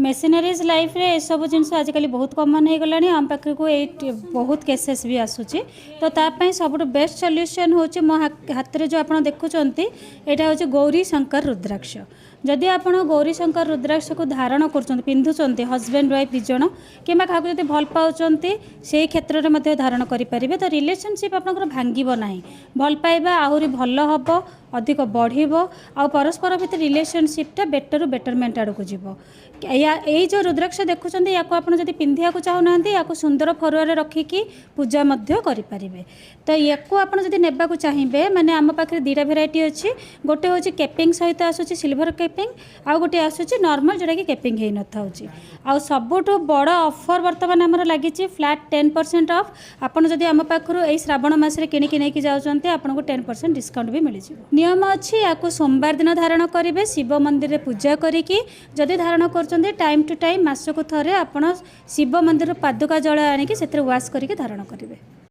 मेसीनरीज life रे सब जिन आजिकल बहुत कमन हो गलानी आम पाखे को बहुत केसेस भी आसूची तो तापाई सब बेस्ट सॉल्यूशन होची मो हाथ रे जो आप देखुंत यहाँ हूँ गौरी शंकर रुद्राक्ष। जदि आप गौरी शंकर रुद्राक्ष को धारण कर पिंधुंट हजबैंड वाइफ दिज कि क्या भल पाँच से क्षेत्र में धारण करेंगे तो रिलेशनशिप आप भांगब ना भल पाइबा आहरी भल हम अधिक बढ़ आ परस्पर भितर रिलेशनशिपटा बेटर बेटरमेंट आड़ को जीव यही जो रुद्राक्ष देखुं या आपड़ी पिंधा चाहूना या सुंदर फरुआ रखिकी पूजा करें तो या आपड़ी नेबा चाहिए मैंने आम पाखे दुटा भेराइटी अच्छी गोटे हूँ केपिंग सहित आसूँ सिल्वर केपिंग आउ गोटे आसूँ नॉर्मल जोटा कि केपिंग हो न आ सबुठ बड़ ऑफर बर्तमान आमर लगी फ्लैट 10% ऑफ आपड़ जदि आम पाखु यही श्रावण मसरे किणिकी नहीं जाऊँच आपको 10% डिस्काउंट भी मिल जाए। नियम अच्छी या सोमवार दिन धारण करेंगे शिव मंदिर में पूजा करिकी जदि धारण कर टाइम टू टाइम मासक थरे आप शिव मंदिर पादुका जल आणिकी से वाश करके धारण करेंगे।